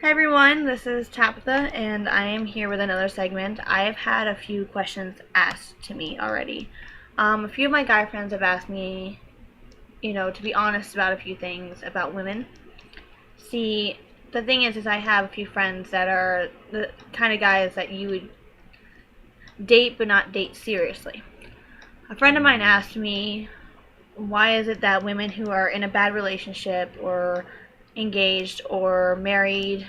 Hi everyone, this is Tabitha and I am here with another segment. I have had a few questions asked to me already. A few of my guy friends have asked me, to be honest about a few things about women. See, the thing is I have a few friends that are the kind of guys that you would date but not date seriously. A friend of mine asked me, why is it that women who are in a bad relationship or engaged or married,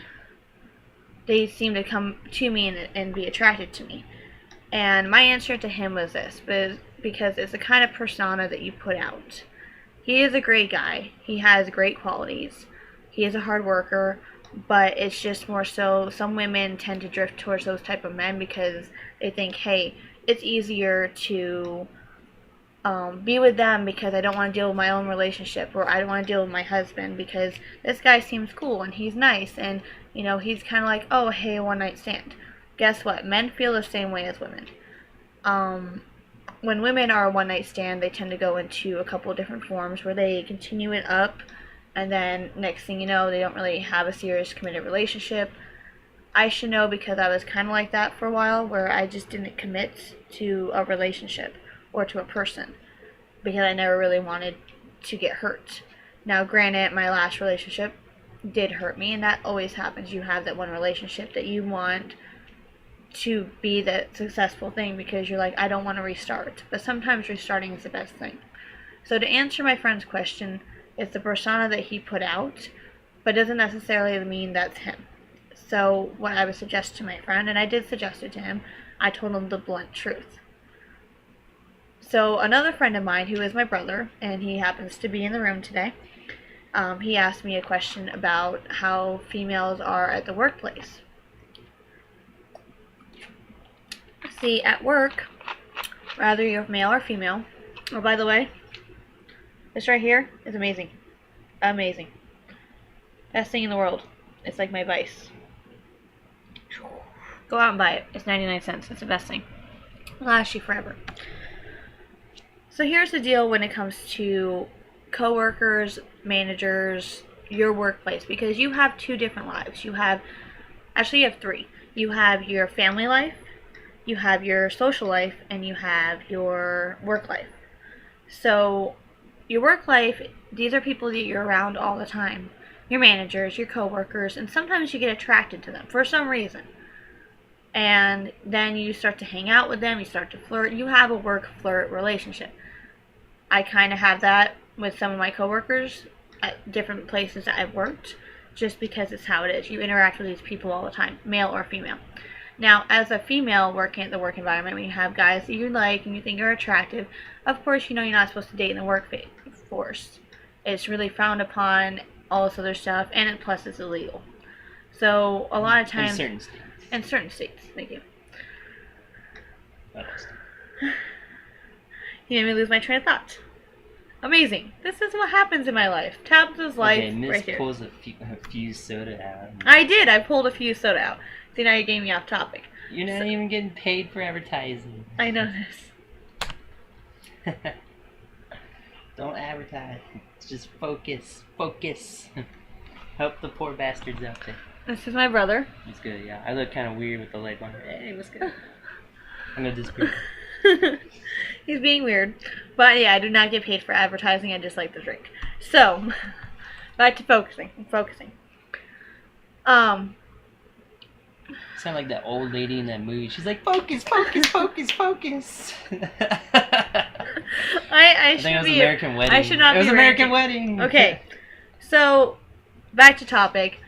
they seem to come to me and be attracted to me? And my answer to him was this, because it's the kind of persona that you put out. He is a great guy. He has great qualities. He is a hard worker, but it's just more so some women tend to drift towards those type of men because they think, hey, it's easier to be with them because I don't want to deal with my own relationship, or I don't want to deal with my husband because this guy seems cool and he's nice and he's kind of like, oh hey, one night stand. Guess what? Men feel the same way as women. When women are a one night stand, they tend to go into a couple of different forms where they continue it up, and then next thing you know, they don't really have a serious committed relationship. I should know because I was kind of like that for a while, where I just didn't commit to a relationship or to a person because I never really wanted to get hurt. Now, granted, my last relationship did hurt me, and that always happens. You have that one relationship that you want to be the successful thing because you're like, I don't want to restart. But sometimes restarting is the best thing. So to answer my friend's question, it's the persona that he put out, but doesn't necessarily mean that's him. So what I would suggest to my friend, and I did suggest it to him, I told him the blunt truth. So another friend of mine, who is my brother, and he happens to be in the room today, he asked me a question about how females are at the workplace. See, at work, whether you're male or female, oh, by the way, this right here is amazing. Amazing. Best thing in the world. It's like my vice. Go out and buy it. It's 99 cents. It's the best thing. It'll last you forever. So here's the deal when it comes to coworkers, managers, your workplace, because you have two different lives. You have three. You have your family life, you have your social life, and you have your work life. So your work life, these are people that you're around all the time. Your managers, your coworkers, and sometimes you get attracted to them for some reason. And then you start to hang out with them, you start to flirt. You have a work-flirt relationship. I kind of have that with some of my coworkers at different places that I've worked, just because it's how it is. You interact with these people all the time, male or female. Now, as a female working at the work environment, when you have guys that you like and you think are attractive, of course, you're not supposed to date in the workforce. It's really frowned upon, all this other stuff, and plus it's illegal. So, a lot of times... In certain states, thank you. You made me lose my train of thought. Amazing. This is what happens in my life. Tabitha's life, okay, Miss right here. pulls a few soda out. I did. I pulled a few soda out. See, now you're getting me off topic. You're not even getting paid for advertising. I know this. Don't advertise. Just focus. Focus. Help the poor bastards out there. This is my brother. It's good, yeah. I look kind of weird with the leg on. Hey, what's good? I'm gonna disappear. He's being weird. But yeah, I do not get paid for advertising. I just like to drink. So, back to focusing. Sound like that old lady in that movie. She's like, focus, focus, focus, focus. I think it was be American Wedding. I should not it be was American Wedding. Okay. So, back to topic.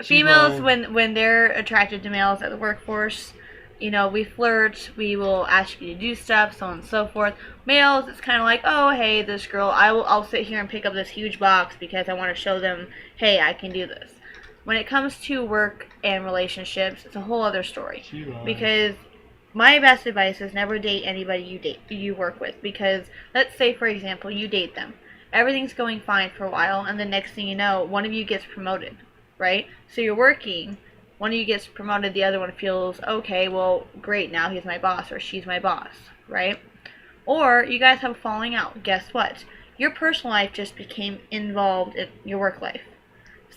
Females, when they're attracted to males at the workforce, we flirt, we will ask you to do stuff, so on and so forth. Males, it's kind of like, oh, hey, this girl, I'll sit here and pick up this huge box because I want to show them, hey, I can do this. When it comes to work and relationships, it's a whole other story. Because my best advice is never date anybody you work with. Because let's say, for example, you date them. Everything's going fine for a while, and the next thing you know, one of you gets promoted, right? So you're working, one of you gets promoted, the other one feels, okay, well, great, now he's my boss or she's my boss, right? Or you guys have a falling out. Guess what? Your personal life just became involved in your work life.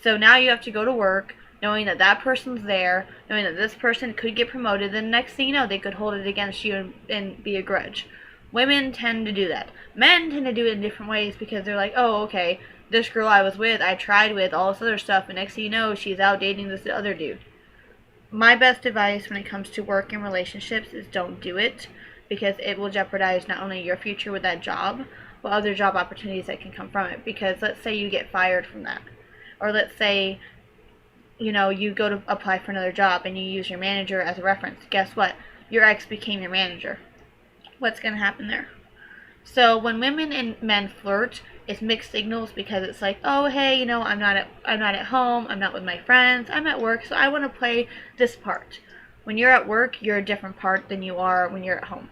So now you have to go to work, knowing that that person's there, knowing that this person could get promoted, then next thing you know, they could hold it against you and be a grudge. Women tend to do that. Men tend to do it in different ways because they're like, oh, okay, this girl I was with, I tried with, all this other stuff, and next thing you know, she's out dating this other dude. My best advice when it comes to work and relationships is don't do it, because it will jeopardize not only your future with that job, but other job opportunities that can come from it. Because let's say you get fired from that, or let's say you go to apply for another job and you use your manager as a reference. Guess what? Your ex became your manager. What's going to happen there? So when women and men flirt, it's mixed signals, because it's like, oh hey, I'm not at home, I'm not with my friends, I'm at work, so I want to play this part. When you're at work, you're a different part than you are when you're at home.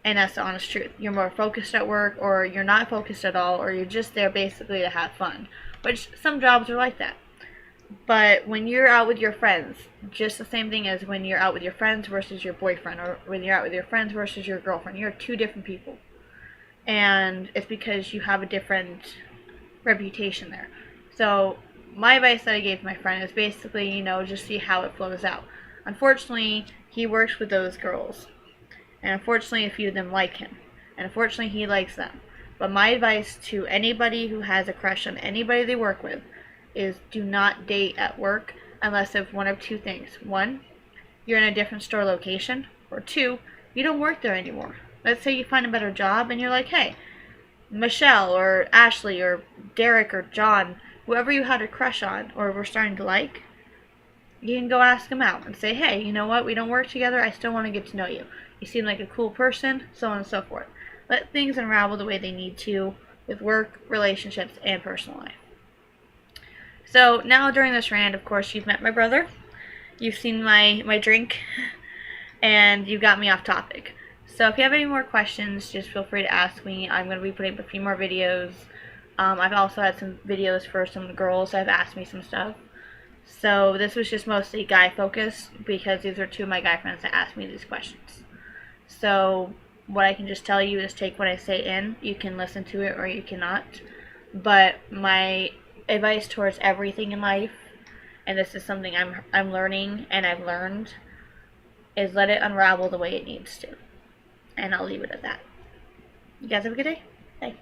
And that's the honest truth. You're more focused at work, or you're not focused at all, or you're just there basically to have fun. Which some jobs are like that. But when you're out with your friends, just the same thing as when you're out with your friends versus your boyfriend, or when you're out with your friends versus your girlfriend. You're two different people. And it's because you have a different reputation there. So my advice that I gave to my friend is basically, just see how it flows out. Unfortunately, he works with those girls. And unfortunately, a few of them like him. And unfortunately, he likes them. But my advice to anybody who has a crush on anybody they work with is do not date at work unless of one of two things. One, you're in a different store location. Or two, you don't work there anymore. Let's say you find a better job and you're like, hey, Michelle or Ashley or Derek or John, whoever you had a crush on or were starting to like, you can go ask them out and say, hey, you know what, we don't work together, I still want to get to know you. You seem like a cool person, so on and so forth. Let things unravel the way they need to with work, relationships, and personal life. So now during this rant, of course, you've met my brother, you've seen my drink, and you got me off topic. So if you have any more questions, just feel free to ask me. I'm going to be putting up a few more videos. I've also had some videos for some girls that have asked me some stuff. So this was just mostly guy focused, because these are two of my guy friends that asked me these questions. So what I can just tell you is take what I say in. You can listen to it or you cannot. But my advice towards everything in life, and this is something I'm learning and I've learned, is let it unravel the way it needs to. And I'll leave it at that. You guys have a good day. Bye.